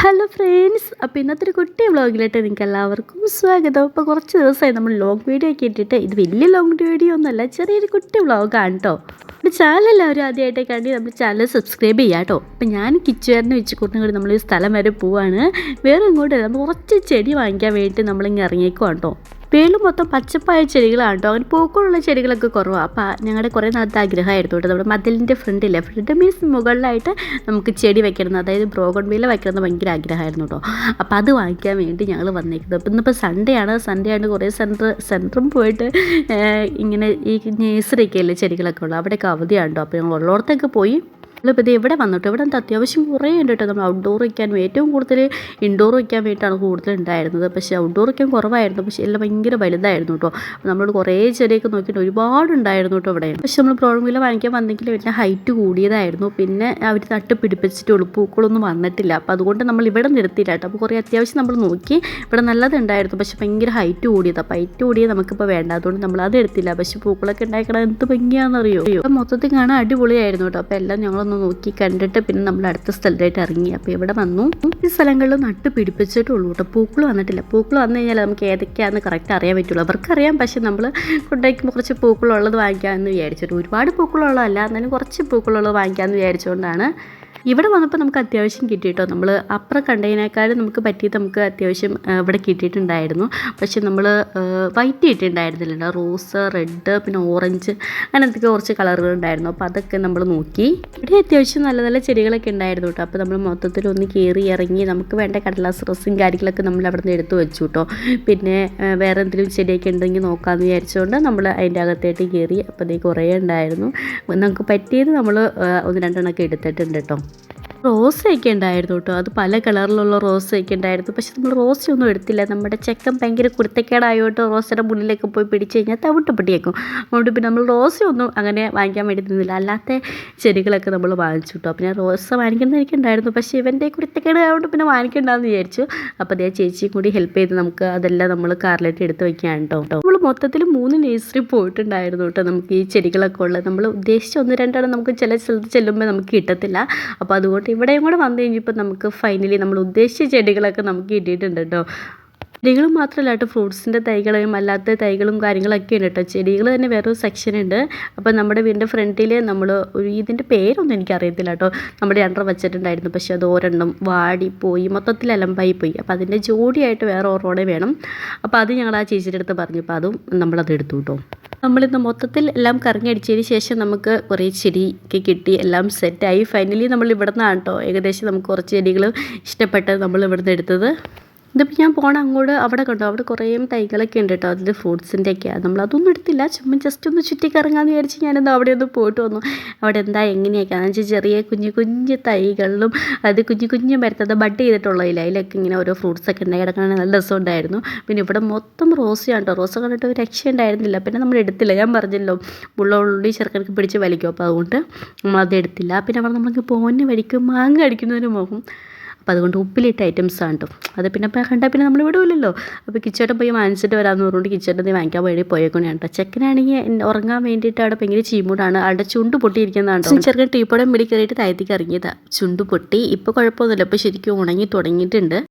Hello friends, അപ്പോൾ ഇന്നത്തെ ഒരു കുട്ടി വ്ളോഗിലോട്ട് നിങ്ങൾക്ക് എല്ലാവർക്കും സ്വാഗതം. അപ്പോൾ കുറച്ച് ദിവസമായി നമ്മൾ ലോങ് വീഡിയോ ഒക്കെ ഇട്ടിട്ട്, ഇത് വലിയ ലോങ് വീഡിയോ ഒന്നുമല്ല, ചെറിയൊരു കുട്ടി വ്ളോഗാണ് കേട്ടോ. നമ്മുടെ ചാനൽ എല്ലാവരും ആദ്യമായിട്ടേ കണ്ടി നമ്മുടെ ചാനൽ സബ്സ്ക്രൈബ് ചെയ്യാം കേട്ടോ. അപ്പോൾ ഞാൻ കിച്ചുവേറിനെ വെച്ച് കൂട്ടും നമ്മൾ ഈ സ്ഥലം വരെ പോവാണ്. വേറെ ഇങ്ങോട്ടല്ല, നമ്മൾ കുറച്ച് ചെടി വാങ്ങിക്കാൻ വേണ്ടിയിട്ട് നമ്മളിങ്ങനെ ഇറങ്ങിയേക്കുവാണ് കേട്ടോ. പേരിൽ മൊത്തം പച്ചപ്പായ ചെടികളാണ് കേട്ടോ. അങ്ങനെ പൂക്കളുള്ള ചെടികളൊക്കെ കുറവാണ്. അപ്പോൾ ഞങ്ങളുടെ കുറേ നാളത്തെ ആഗ്രഹമായിരുന്നു കേട്ടോ. നമ്മുടെ മതിലിൻ്റെ ഫ്രണ്ട് മീൻസ് മുകളിലായിട്ട് നമുക്ക് ചെടി വെക്കണം, അതായത് ബ്രോഗൺവില്ല വെക്കണം ഭയങ്കര ആഗ്രഹമായിരുന്നു കേട്ടോ. അപ്പോൾ അത് വാങ്ങിക്കാൻ വേണ്ടി ഞങ്ങൾ വന്നേക്കുന്നത്. അപ്പോൾ ഇന്നിപ്പോൾ സൺഡേ ആണ്. കുറേ സെൻറ്ററും പോയിട്ട് ഇങ്ങനെ ഈ നേഴ്സറിയൊക്കെ അല്ലേ ചെടികളൊക്കെ ഉള്ളു, അവിടെയൊക്കെ അവധിയാണ് കേട്ടോ. അപ്പോൾ ഞങ്ങൾ ഉള്ളിടത്തൊക്കെ പോയി. നമ്മളിപ്പോൾ ഇത് ഇവിടെ വന്നിട്ട് ഇവിടെ എന്താ അത്യാവശ്യം കുറേ ഉണ്ട് കേട്ടോ. നമ്മൾ ഔട്ട്ഡോർ വയ്ക്കാനും ഏറ്റവും കൂടുതൽ ഇൻഡോർ വയ്ക്കാൻ വേണ്ടിയിട്ടാണ് കൂടുതൽ ഉണ്ടായിരുന്നത്. പക്ഷേ ഔട്ട്ഡോർ വയ്ക്കാൻ കുറവായിരുന്നു, പക്ഷേ എല്ലാം ഭയങ്കര വലുതായിരുന്നു കേട്ടോ. നമ്മളോട് കുറേ ചെടിയൊക്കെ നോക്കിയിട്ട് ഒരുപാടുണ്ടായിരുന്നു കേട്ടോ ഇവിടെ. പക്ഷേ നമ്മൾ പ്രോഗ്രാമിൽ വാങ്ങിക്കാൻ വന്നെങ്കിൽ വലിയ ഹൈറ്റ് കൂടിയതായിരുന്നു. പിന്നെ അവർ തട്ട് പിടിപ്പിച്ചിട്ടുള്ളൂ, പൂക്കളൊന്നും വന്നിട്ടില്ല. അപ്പോൾ അതുകൊണ്ട് നമ്മൾ ഇവിടെ നിർത്തിയില്ല കേട്ടോ. അപ്പോൾ കുറേ അത്യാവശ്യം നമ്മൾ നോക്കി, ഇവിടെ നല്ലതുണ്ടായിരുന്നു, പക്ഷേ ഭയങ്കര ഹൈറ്റ് കൂടിയത്. അപ്പോൾ ഹൈറ്റ് കൂടിയത് നമുക്കിപ്പോൾ വേണ്ട, അതുകൊണ്ട് നമ്മൾ അത് എടുത്തില്ല. പക്ഷേ പൂക്കളൊക്കെ ഉണ്ടാക്കണം എന്ത് ഭംഗിയാണെന്നറിയോ. അപ്പം മൊത്തത്തിൽ കാണാൻ അടിപൊളിയായിരുന്നു കേട്ടോ. അപ്പോൾ എല്ലാം ഞങ്ങളൊന്ന് നോക്കി കണ്ടിട്ട് പിന്നെ നമ്മൾ അടുത്ത സ്ഥലത്തായിട്ട് ഇറങ്ങി. അപ്പോൾ ഇവിടെ വന്നു. ഈ സ്ഥലങ്ങളിൽ നട്ട് പിടിപ്പിച്ചിട്ടുള്ളൂ കേട്ടോ. പൂക്കൾ വന്നിട്ടില്ല. പൂക്കൾ വന്നു കഴിഞ്ഞാൽ നമുക്ക് ഏതൊക്കെയാണെന്ന് കറക്റ്റ് അറിയാൻ പറ്റുള്ളൂ. അവർക്കറിയാം, പക്ഷെ നമ്മൾ കൊണ്ടുവയ്ക്കുമ്പോൾ കുറച്ച് പൂക്കളുള്ളത് വാങ്ങിക്കാമെന്ന് വിചാരിച്ചിട്ട്, ഒരുപാട് പൂക്കളുള്ളതല്ല, എന്നാലും കുറച്ച് പൂക്കളുള്ളത് വാങ്ങിക്കാമെന്ന് വിചാരിച്ചുകൊണ്ടാണ് ഇവിടെ വന്നപ്പോൾ നമുക്ക് അത്യാവശ്യം കിട്ടിയിട്ടോ. നമ്മൾ അപ്പുറം കണ്ടതിനേക്കാളും നമുക്ക് പറ്റിയത് നമുക്ക് അത്യാവശ്യം ഇവിടെ കിട്ടിയിട്ടുണ്ടായിരുന്നു. പക്ഷെ നമ്മൾ വൈറ്റ് കിട്ടിയിട്ടുണ്ടായിരുന്നില്ല, റോസ്, റെഡ്, പിന്നെ ഓറഞ്ച്, അങ്ങനത്തെ കുറച്ച് കളറുകളുണ്ടായിരുന്നു. അപ്പോൾ അതൊക്കെ നമ്മൾ നോക്കി. ഇവിടെ അത്യാവശ്യം നല്ല നല്ല ചെടികളൊക്കെ ഉണ്ടായിരുന്നു കേട്ടോ. അപ്പോൾ നമ്മൾ മൊത്തത്തിൽ ഒന്ന് കയറി ഇറങ്ങി നമുക്ക് വേണ്ട കടലാസ് റോസും കാര്യങ്ങളൊക്കെ നമ്മൾ അവിടെ നിന്ന് എടുത്ത് വെച്ചു കേട്ടോ. പിന്നെ വേറെ എന്തെങ്കിലും ചെടിയൊക്കെ ഉണ്ടെങ്കിൽ നോക്കാമെന്ന് വിചാരിച്ചുകൊണ്ട് നമ്മൾ അതിൻ്റെ അകത്തേട്ട് കയറി. അപ്പോൾ അതേ കുറേ ഉണ്ടായിരുന്നു. നമുക്ക് പറ്റിയത് നമ്മൾ ഒന്ന് രണ്ടെണ്ണമൊക്കെ എടുത്തിട്ടുണ്ട് കേട്ടോ. റോസയൊക്കെ ഉണ്ടായിരുന്നു കേട്ടോ. അത് പല കളറിലുള്ള റോസയൊക്കെ ഉണ്ടായിരുന്നു. പക്ഷെ നമ്മൾ റോസയൊന്നും എടുത്തില്ല. നമ്മുടെ ചെക്കൻ ഭയങ്കര കുരുത്തക്കേടായോട്ട് റോസയുടെ മുന്നിലേക്ക് പോയി പിടിച്ച് കഴിഞ്ഞാൽ തവിട്ടപ്പെട്ടിയേക്കും. അതുകൊണ്ട് പിന്നെ നമ്മൾ റോസയൊന്നും അങ്ങനെ വാങ്ങിക്കാൻ വേണ്ടി നിന്നില്ല. അല്ലാത്ത ചെടികളൊക്കെ നമ്മൾ വാങ്ങിച്ചു കേട്ടോ. പിന്നെ റോസ വാങ്ങിക്കുന്നത് എനിക്കുണ്ടായിരുന്നു, പക്ഷേ ഇവൻ്റെ കുരുത്തക്കേട് ആയതുകൊണ്ട് പിന്നെ വാങ്ങിക്കണ്ടെന്ന് വിചാരിച്ചു. അപ്പോൾ അതേ ചേച്ചിയും കൂടി ഹെൽപ്പ് ചെയ്ത് നമുക്ക് അതെല്ലാം നമ്മൾ കാറിലേക്ക് എടുത്ത് വയ്ക്കുകയാണ് കേട്ടോ. നമ്മൾ മൊത്തത്തിൽ 3 നേഴ്സറി പോയിട്ടുണ്ടായിരുന്നു കേട്ടോ. നമുക്ക് ഈ ചെടികളൊക്കെ ഉള്ളത് നമ്മൾ ഉദ്ദേശിച്ച 1-2 നമുക്ക് ചില സ്ഥലത്ത് ചെല്ലുമ്പോൾ നമുക്ക് കിട്ടത്തില്ല. അപ്പോൾ അതുകൊണ്ട് ഇവിടെയും കൂടെ വന്നു കഴിഞ്ഞപ്പോൾ നമുക്ക് ഫൈനലി നമ്മൾ ഉദ്ദേശിച്ച ചെടികളൊക്കെ നമുക്ക് കിട്ടിയിട്ടുണ്ട് കേട്ടോ. ചെടികൾ മാത്രമല്ല കേട്ടോ, ഫ്രൂട്ട്സിൻ്റെ തൈകളും അല്ലാത്ത തൈകളും കാര്യങ്ങളൊക്കെ ഉണ്ട് കേട്ടോ. ചെടികൾ തന്നെ വേറൊരു സെക്ഷൻ ഉണ്ട്. അപ്പോൾ നമ്മുടെ വീടിൻ്റെ ഫ്രണ്ടിൽ നമ്മൾ ഇതിൻ്റെ പേരൊന്നും എനിക്കറിയത്തില്ല കേട്ടോ. നമ്മുടെ അണ്ടർ വെച്ചിട്ടുണ്ടായിരുന്നു, പക്ഷേ അത് ഒരെണ്ണം വാടിപ്പോയി, മൊത്തത്തിൽ അലമ്പായി പോയി. അപ്പോൾ അതിൻ്റെ ജോഡിയായിട്ട് വേറെ ഓരോടെ വേണം. അപ്പോൾ അത് ഞങ്ങൾ ആ ചേച്ചിയുടെ അടുത്ത് പറഞ്ഞു. അപ്പോൾ അതും നമ്മളത് എടുത്തു കേട്ടോ. നമ്മളിന്ന് മൊത്തത്തിൽ എല്ലാം കറങ്ങിയടിച്ചതിന് ശേഷം നമുക്ക് കുറേ ചെടിയൊക്കെ കിട്ടി, എല്ലാം സെറ്റായി. ഫൈനലി നമ്മൾ ഇവിടെ നിന്നാണ് കേട്ടോ ഏകദേശം നമുക്ക് കുറച്ച് ചെടികൾ ഇഷ്ടപ്പെട്ടത് നമ്മൾ ഇവിടെ നിന്ന് എടുത്തത്. ഇതിപ്പോൾ ഞാൻ പോകണം അങ്ങോട്ട്, അവിടെ കണ്ടോ, അവിടെ കുറേ തൈകളൊക്കെ ഉണ്ട് കേട്ടോ. അതിൽ ഫ്രൂട്ട്സിൻ്റെയൊക്കെയാണ്. നമ്മളതൊന്നും എടുത്തില്ല, ചുമ്മാ ജസ്റ്റ് ഒന്ന് ചുറ്റി കറങ്ങാമെന്ന് വിചാരിച്ച് ഞാനത് അവിടെ ഒന്ന് പോയിട്ട് വന്നു. അവിടെ എന്താ എങ്ങനെയൊക്കെയാണെന്ന് വെച്ചാൽ ചെറിയ കുഞ്ഞു തൈകളിലും അത് കുഞ്ഞു മരത്തത് ബഡ് ചെയ്തിട്ടുള്ളതില്ല, അതിലൊക്കെ ഇങ്ങനെ ഓരോ ഫ്രൂട്ട്സൊക്കെ ഉണ്ടായി കിടക്കാൻ നല്ല രസമുണ്ടായിരുന്നു. പിന്നെ ഇവിടെ മൊത്തം റോസയാണ് കേട്ടോ. റോസ കണ്ടിട്ട് ഒരു രക്ഷയുണ്ടായിരുന്നില്ല. പിന്നെ നമ്മൾ എടുത്തില്ല, ഞാൻ പറഞ്ഞല്ലോ ഉള്ളി ചെറുക്കനൊക്കെ പിടിച്ച് വലിക്കും. അപ്പോൾ അതുകൊണ്ട് നമ്മളത് എടുത്തില്ല. പിന്നെ അവിടെ നമ്മൾക്ക് പോകുന്ന വഴിക്ക് മാങ്ങ അടിക്കുന്നതിന് മോഹം. അപ്പോൾ അതുകൊണ്ട് ഉപ്പിലിട്ട ഐറ്റംസാണ് കേട്ടോ. അത് പിന്നെ കണ്ടാൽ പിന്നെ നമ്മൾ വിടുമല്ലോ. അപ്പോൾ കിച്ചേട്ടൻ പോയി വാങ്ങിച്ചിട്ട് വരാമെന്ന് പറഞ്ഞുകൊണ്ട് കിച്ചേട്ടൻ വാങ്ങിക്കാൻ വേണ്ടി പോയേക്കൊണ്ടാണ് കേട്ടോ. ചെക്കനാണെങ്കിൽ ഉറങ്ങാൻ വേണ്ടിയിട്ട് അവിടെ ഭയങ്കര ചീമൂടാണ്. അവിടെ ചുണ്ട് പൊട്ടിയിരിക്കുന്നതാണ് കേട്ടോ. ചെറുക്കൻ ടീപ്പോടെ മിടി കയറിയിട്ട് താഴത്തേക്ക് ഇറങ്ങിയതാണ്, ചുണ്ട് പൊട്ടി. ഇപ്പോൾ കുഴപ്പമൊന്നുമില്ല, ഇപ്പോൾ ശരിക്കും ഉണങ്ങി തുടങ്ങിയിട്ടുണ്ട്.